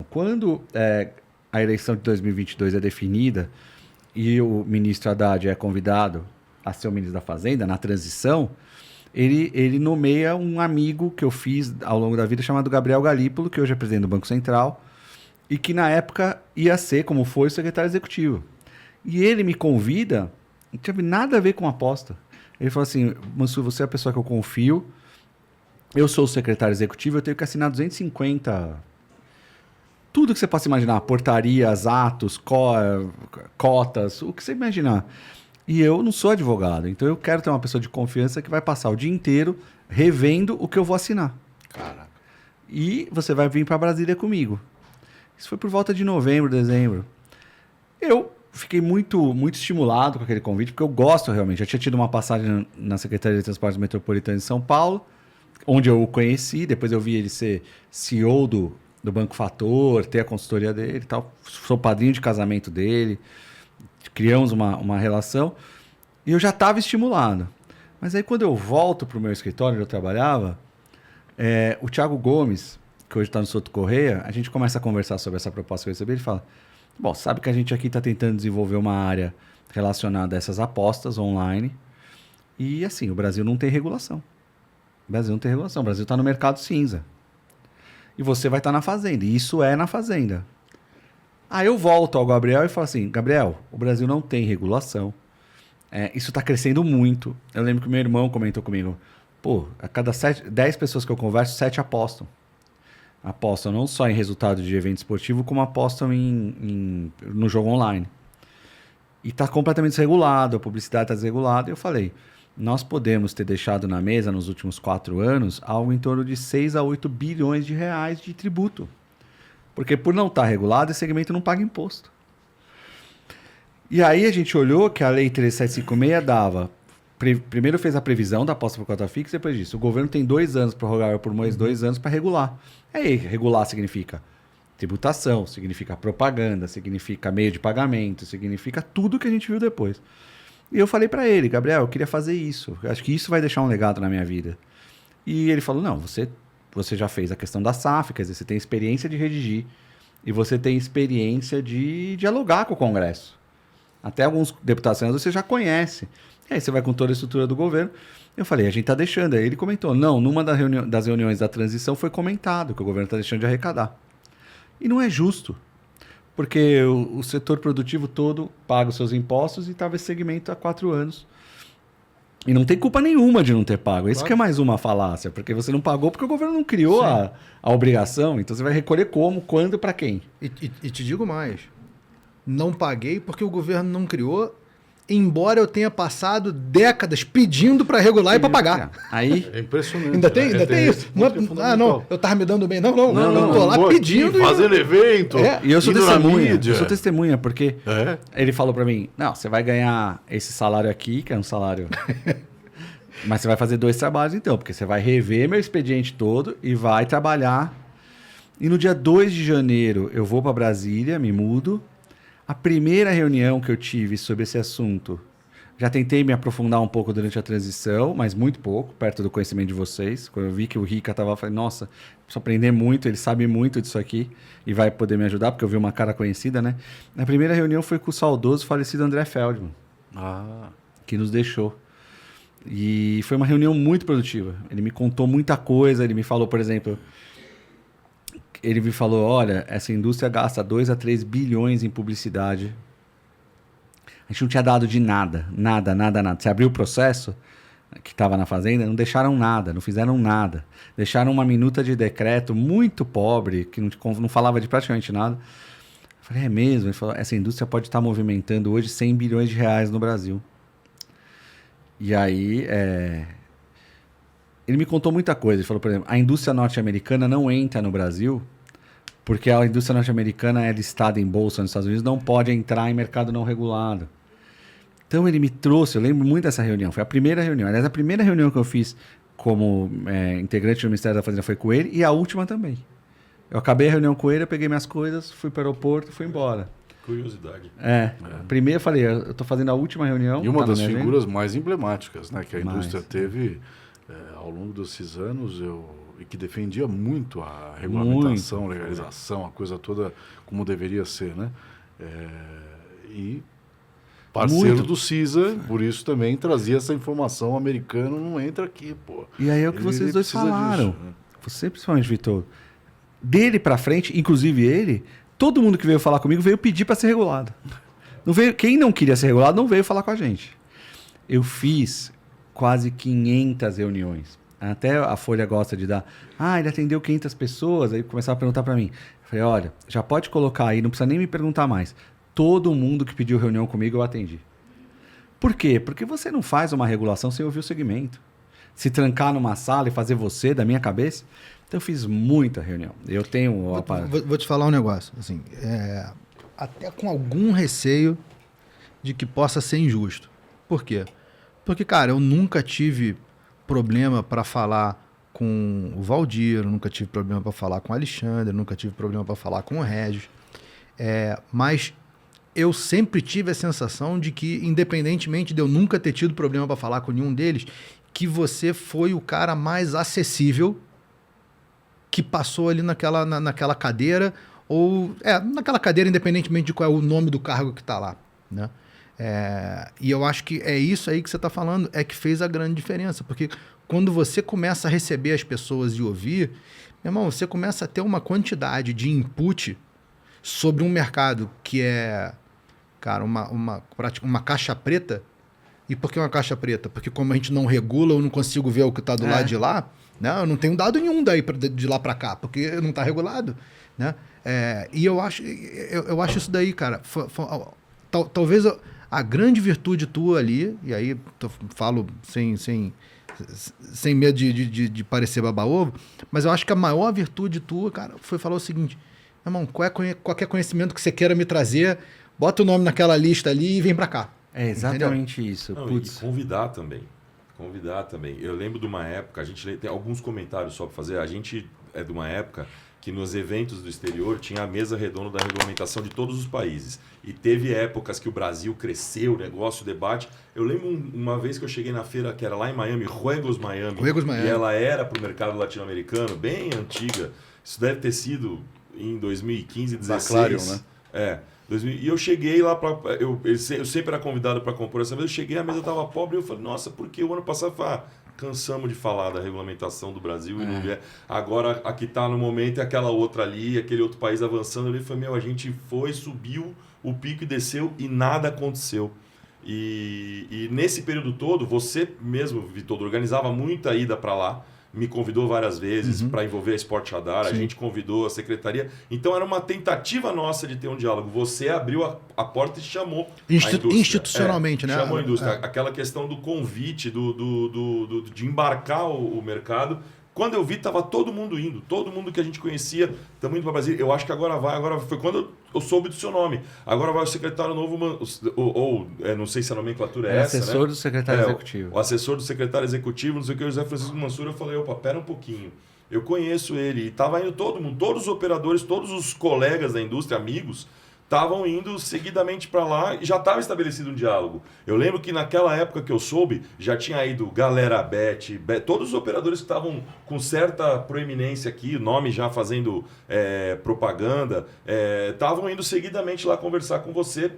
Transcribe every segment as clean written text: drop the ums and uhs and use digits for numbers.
quando a eleição de 2022 é definida e o ministro Haddad é convidado a ser o ministro da Fazenda, na transição, ele nomeia um amigo que eu fiz ao longo da vida chamado Gabriel Galípolo, que hoje é presidente do Banco Central, e que na época ia ser, como foi, o secretário executivo. E ele me convida, não tinha nada a ver com aposta. Ele falou assim, Mansur, você é a pessoa que eu confio, eu sou o secretário executivo, eu tenho que assinar 250... Tudo que você possa imaginar, portarias, atos, cotas, o que você imaginar. E eu não sou advogado, então eu quero ter uma pessoa de confiança que vai passar o dia inteiro revendo o que eu vou assinar. Caraca. E você vai vir para Brasília comigo. Isso foi por volta de novembro, dezembro. Eu fiquei muito, muito estimulado com aquele convite, porque eu gosto realmente. Eu tinha tido uma passagem na Secretaria de Transportes Metropolitanos de São Paulo, onde eu o conheci, depois eu vi ele ser CEO do Banco Fator, ter a consultoria dele e tal. Sou padrinho de casamento dele, criamos uma relação e eu já estava estimulado. Mas aí quando eu volto para o meu escritório onde eu trabalhava, o Thiago Gomes, que hoje está no Souto Correia, a gente começa a conversar sobre essa proposta que eu recebi, ele fala, bom, sabe que a gente aqui está tentando desenvolver uma área relacionada a essas apostas online e assim, o Brasil não tem regulação. O Brasil não tem regulação, o Brasil está no mercado cinza. E você vai estar na Fazenda. E isso é na Fazenda. Aí eu volto ao Gabriel e falo assim, Gabriel, o Brasil não tem regulação. Isso está crescendo muito. Eu lembro que o meu irmão comentou comigo, pô, a cada 10 pessoas que eu converso, 7 apostam. Apostam não só em resultado de evento esportivo, como apostam no jogo online. E está completamente desregulado, a publicidade está desregulada. E eu falei, nós podemos ter deixado na mesa nos últimos 4 anos algo em torno de 6 a 8 bilhões de reais de tributo. Porque por não estar regulado, esse segmento não paga imposto. E aí a gente olhou que a Lei 13756 dava... Primeiro fez a previsão da aposta por cota fixa, depois disso. O governo tem 2 anos, prorrogável por mais 2 anos para regular. Aí regular significa tributação, significa propaganda, significa meio de pagamento, significa tudo que a gente viu depois. E eu falei para ele, Gabriel, eu queria fazer isso. Eu acho que isso vai deixar um legado na minha vida. E ele falou, não, você já fez a questão da SAF, quer dizer, você tem experiência de redigir e você tem experiência de dialogar com o Congresso. Até alguns deputados senadores você já conhece. E aí você vai com toda a estrutura do governo. Eu falei, a gente está deixando. Aí ele comentou, não, numa das reuniões da transição foi comentado que o governo está deixando de arrecadar. E não é justo. Porque o setor produtivo todo paga os seus impostos e estava esse segmento há 4 anos. E não tem culpa nenhuma de não ter pago. Isso que é mais uma falácia, porque você não pagou porque o governo não criou a obrigação. Então você vai recolher como, quando, para quem. E te digo mais, não paguei porque o governo não criou, embora eu tenha passado décadas pedindo para regular e para pagar. Aí, É impressionante. Ainda tem isso. Não, eu tava me dando bem. Não, tô lá pedindo. Fazendo evento. E eu sou indo na testemunha. mídia. Eu sou testemunha, porque É? ele falou para mim, não, você vai ganhar esse salário aqui, que é um salário... Mas você vai fazer 2 trabalhos então, porque você vai rever meu expediente todo e vai trabalhar. E no dia 2 de janeiro eu vou para Brasília, me mudo. A primeira reunião que eu tive sobre esse assunto, já tentei me aprofundar um pouco durante a transição, mas muito pouco, perto do conhecimento de vocês. Quando eu vi que o Rica estava falando, nossa, preciso aprender muito, ele sabe muito disso aqui e vai poder me ajudar, porque eu vi uma cara conhecida, né? A primeira reunião foi com o saudoso falecido André Feldman, que nos deixou. E foi uma reunião muito produtiva. Ele me contou muita coisa, ele me falou, por exemplo... Ele me falou, olha, essa indústria gasta 2 a 3 bilhões em publicidade. A gente não tinha dado de nada. Você abriu o processo que estava na Fazenda, não deixaram nada, não fizeram nada. Deixaram uma minuta de decreto muito pobre, que não falava de praticamente nada. Eu falei, é mesmo? Ele falou, essa indústria pode estar movimentando hoje 100 bilhões de reais no Brasil. E aí... Ele me contou muita coisa. Ele falou, por exemplo, a indústria norte-americana não entra no Brasil porque a indústria norte-americana é listada em bolsa nos Estados Unidos, não pode entrar em mercado não regulado. Então ele me trouxe, eu lembro muito dessa reunião, foi a primeira reunião. Aliás, a primeira reunião que eu fiz como integrante do Ministério da Fazenda foi com ele e a última também. Eu acabei a reunião com ele, eu peguei minhas coisas, fui para o aeroporto e fui embora. Curiosidade. Primeiro eu falei, eu estou fazendo a última reunião. E uma das figuras mais emblemáticas, né, que a indústria teve... ao longo desses anos, e que defendia muito a regulamentação, legalização, a coisa toda como deveria ser, né? E parceiro do CISA, por isso também trazia essa informação, o americano não entra aqui, pô. E aí é o que vocês dois precisa falaram. disso, né? Você, principalmente, Vitor. Dele pra frente, inclusive ele, todo mundo que veio falar comigo veio pedir para ser regulado. Não veio, quem não queria ser regulado não veio falar com a gente. Eu fiz quase 500 reuniões. Até a Folha gosta de dar. Ele atendeu 500 pessoas. Aí começava a perguntar para mim. Eu falei, olha, já pode colocar aí, não precisa nem me perguntar mais. Todo mundo que pediu reunião comigo eu atendi. Por quê? Porque você não faz uma regulação sem ouvir o segmento. Se trancar numa sala e fazer você da minha cabeça. Então eu fiz muita reunião. Eu tenho... Vou te falar um negócio. Assim, até com algum receio de que possa ser injusto. Por quê? Porque, cara, eu nunca tive problema para falar com o Valdir, eu nunca tive problema para falar com o Alexandre, eu nunca tive problema para falar com o Regis. Mas eu sempre tive a sensação de que, independentemente de eu nunca ter tido problema para falar com nenhum deles, que você foi o cara mais acessível que passou ali naquela cadeira, ou naquela cadeira, independentemente de qual é o nome do cargo que está lá, né? E eu acho que é isso aí que você está falando, é que fez a grande diferença, porque quando você começa a receber as pessoas e ouvir, meu irmão, você começa a ter uma quantidade de input sobre um mercado que é, cara, uma caixa preta. E por que uma caixa preta? Porque como a gente não regula, eu não consigo ver o que está do lado de lá, né? Eu não tenho dado nenhum de lá para cá, porque não está regulado, né? E eu acho isso daí, cara, talvez a grande virtude tua ali, e aí falo sem medo de parecer baba-ovo, mas eu acho que a maior virtude tua, cara, foi falar o seguinte, irmão, qualquer conhecimento que você queira me trazer, bota o nome naquela lista ali e vem para cá. É exatamente Entendeu? isso. Não, e convidar também. Eu lembro de uma época, a gente tem alguns comentários só para fazer, a gente é de uma época que nos eventos do exterior tinha a mesa redonda da regulamentação de todos os países. E teve épocas que o Brasil cresceu, o negócio, o debate. Eu lembro uma vez que eu cheguei na feira que era lá em Miami, Juegos Miami. E ela era para o mercado latino-americano, bem antiga. Isso deve ter sido em 2015, 2016. Clarion, né? E eu cheguei lá para... Eu sempre era convidado para compor essa mesa. Eu cheguei, a mesa estava pobre e eu falei, nossa, porque o ano passado cansamos de falar da regulamentação do Brasil e não vier. Agora, a que está no momento é aquela outra ali, aquele outro país avançando ali. Foi, a gente foi, subiu o pico e desceu e nada aconteceu. E nesse período todo, você mesmo, Vitor, organizava muita ida para lá. Me convidou várias vezes para envolver a Sport Radar, a gente convidou a secretaria. Então era uma tentativa nossa de ter um diálogo. Você abriu a porta e chamou a indústria. Institucionalmente, né? Chamou a indústria. Aquela questão do convite, de embarcar o mercado. Quando eu vi, estava todo mundo indo. Todo mundo que a gente conhecia, estamos indo para Brasília. Eu acho que agora vai. Agora foi quando eu soube do seu nome. Agora vai o secretário novo, não sei se a nomenclatura é essa, assessor, né? do secretário executivo. O assessor do secretário executivo, não sei o que, o José Francisco Mansur. Eu falei, opa, pera um pouquinho. Eu conheço ele. E estava indo todo mundo, todos os operadores, todos os colegas da indústria, amigos, estavam indo seguidamente para lá e já estava estabelecido um diálogo. Eu lembro que naquela época que eu soube, já tinha ido Galera Bet, todos os operadores que estavam com certa proeminência aqui, nome já fazendo propaganda, estavam indo seguidamente lá conversar com você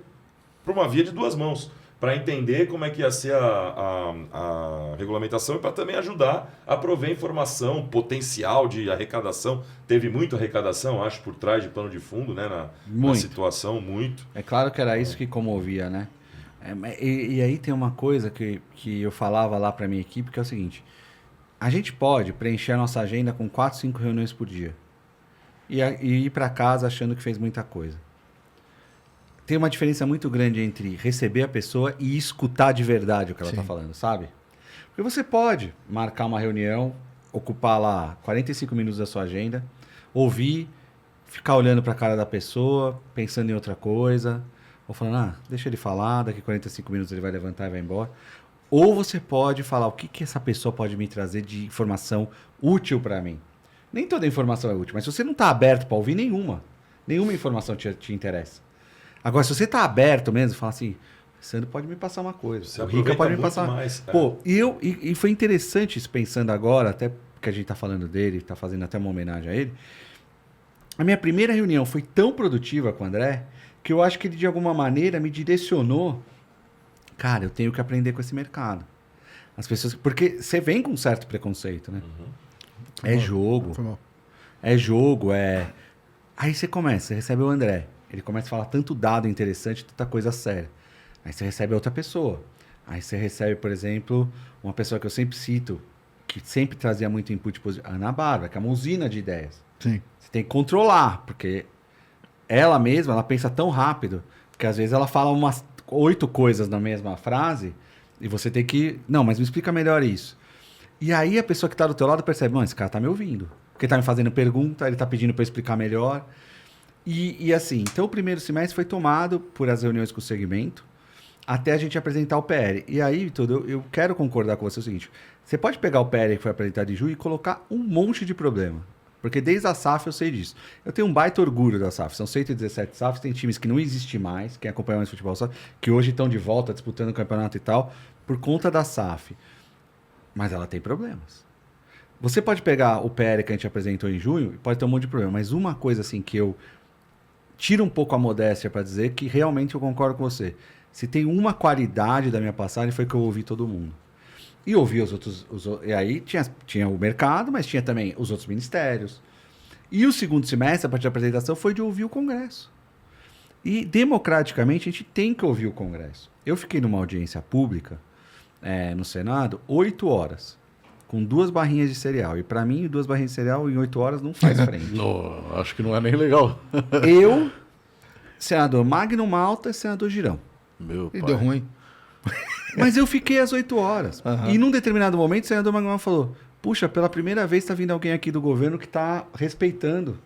por uma via de duas mãos, para entender como é que ia ser a regulamentação e para também ajudar a prover informação potencial de arrecadação. Teve muita arrecadação, acho, por trás de pano de fundo, né, na situação, muito. É claro que era isso que comovia, né? E aí tem uma coisa que eu falava lá para minha equipe, que é o seguinte, a gente pode preencher a nossa agenda com 4, 5 reuniões por dia e ir para casa achando que fez muita coisa. Tem uma diferença muito grande entre receber a pessoa e escutar de verdade o que ela está falando, sabe? Porque você pode marcar uma reunião, ocupar lá 45 minutos da sua agenda, ouvir, ficar olhando para a cara da pessoa, pensando em outra coisa, ou falando, deixa ele falar, daqui 45 minutos ele vai levantar e vai embora. Ou você pode falar o que essa pessoa pode me trazer de informação útil para mim. Nem toda informação é útil, mas se você não está aberto para ouvir nenhuma informação te interessa. Agora, se você está aberto mesmo, fala assim, o Sandro pode me passar uma coisa, o Rica pode me passar... Mais, Pô, e foi interessante isso pensando agora, até porque a gente tá falando dele, tá fazendo até uma homenagem a ele. A minha primeira reunião foi tão produtiva com o André que eu acho que ele, de alguma maneira, me direcionou. Cara, eu tenho que aprender com esse mercado. As pessoas... Porque você vem com um certo preconceito, né? É jogo. Foi mal. É jogo, é... Aí você começa, você recebe o André. Ele começa a falar tanto dado interessante, tanta coisa séria. Aí você recebe outra pessoa. Aí você recebe, por exemplo, uma pessoa que eu sempre cito, que sempre trazia muito input positivo, a Ana Bárbara, que é uma usina de ideias. Sim. Você tem que controlar, porque ela mesma, ela pensa tão rápido, que às vezes ela fala umas 8 coisas na mesma frase, e você tem que... Não, mas me explica melhor isso. E aí a pessoa que está do teu lado percebe, mano, esse cara tá me ouvindo. Porque tá me fazendo pergunta, ele tá pedindo para eu explicar melhor. E assim, então o primeiro semestre foi tomado por as reuniões com o segmento, até a gente apresentar o PL. E aí, tudo, eu quero concordar com você o seguinte, você pode pegar o PL que foi apresentado em julho e colocar um monte de problema. Porque desde a SAF eu sei disso. Eu tenho um baita orgulho da SAF. São 117 SAFs, tem times que não existem mais, quem acompanha mais futebol SAF, que hoje estão de volta disputando o campeonato e tal, por conta da SAF. Mas ela tem problemas. Você pode pegar o PL que a gente apresentou em junho e pode ter um monte de problema. Mas uma coisa assim que eu tiro um pouco a modéstia para dizer que realmente eu concordo com você. Se tem uma qualidade da minha passagem foi que eu ouvi todo mundo. E ouvi os outros... e aí tinha o mercado, mas tinha também os outros ministérios. E o segundo semestre, a partir da apresentação, foi de ouvir o Congresso. E, democraticamente, a gente tem que ouvir o Congresso. Eu fiquei numa audiência pública, no Senado, 8 horas, com 2 barrinhas de cereal. E, para mim, 2 barrinhas de cereal em 8 horas não faz frente. Não, acho que não é nem legal. Eu, senador Magno Malta e senador Girão. Meu E pai. deu ruim. Mas eu fiquei às 8 horas. Aham. E num determinado momento, o senador Magno Malta falou, puxa, pela primeira vez está vindo alguém aqui do governo que está respeitando.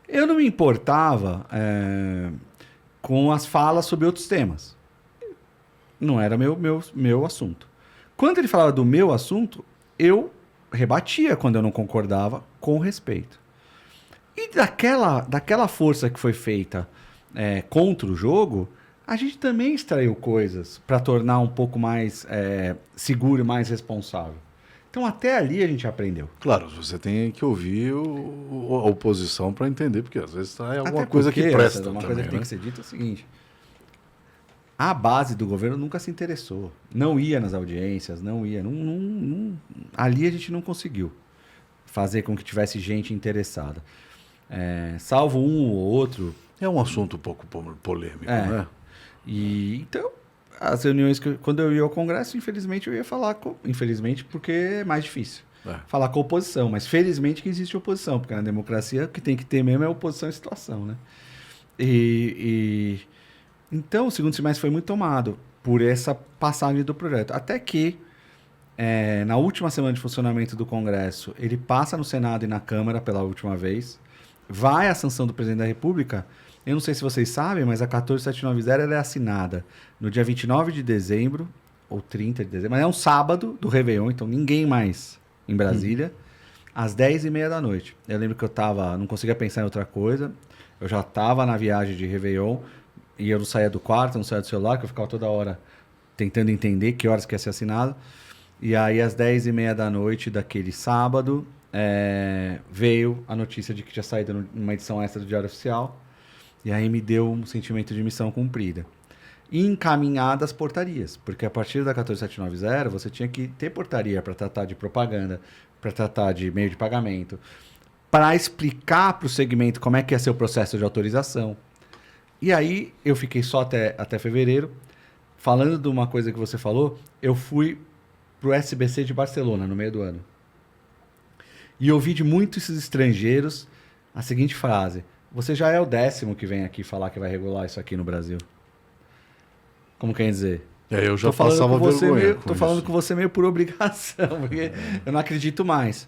Eu não me importava com as falas sobre outros temas. Não era meu assunto. Quando ele falava do meu assunto, eu rebatia quando eu não concordava, com respeito. E daquela força que foi feita contra o jogo, a gente também extraiu coisas para tornar um pouco mais seguro e mais responsável. Então, até ali a gente aprendeu. Claro, você tem que ouvir a oposição para entender, porque às vezes é alguma Até coisa porque, que presta uma também, coisa que tem né? que ser dita é o seguinte. A base do governo nunca se interessou. Não ia nas audiências, não ia. Ali a gente não conseguiu fazer com que tivesse gente interessada. Salvo um ou outro. É um assunto um pouco polêmico, né? E então, as reuniões quando eu ia ao Congresso, infelizmente eu ia falar infelizmente, porque é mais difícil. Falar com a oposição, mas felizmente que existe oposição, porque na democracia o que tem que ter mesmo é oposição e situação, né? Então, o segundo semestre foi muito tomado por essa passagem do projeto. Até que, na última semana de funcionamento do Congresso, ele passa no Senado e na Câmara pela última vez, vai à sanção do Presidente da República. Eu não sei se vocês sabem, mas a 14790 ela é assinada no dia 29 de dezembro, ou 30 de dezembro, mas é um sábado do Réveillon, então ninguém mais em Brasília, às 10h30 da noite. Eu lembro que não conseguia pensar em outra coisa, eu já estava na viagem de Réveillon, e eu não saía do quarto, não saía do celular, que eu ficava toda hora tentando entender que horas que ia ser assinado. E aí, às 10h30 da noite daquele sábado, veio a notícia de que tinha saído numa edição extra do Diário Oficial. E aí me deu um sentimento de missão cumprida. E encaminhada as portarias, porque a partir da 14790 você tinha que ter portaria para tratar de propaganda, para tratar de meio de pagamento, para explicar para o segmento como é que ia ser o processo de autorização. E aí eu fiquei só até fevereiro. Falando de uma coisa que você falou, eu fui pro SBC de Barcelona no meio do ano. E ouvi de muitos estrangeiros a seguinte frase: você já é o 10º que vem aqui falar que vai regular isso aqui no Brasil. Como quer dizer? Eu já passava vergonha. Tô falando com você meio por obrigação, porque eu não acredito mais.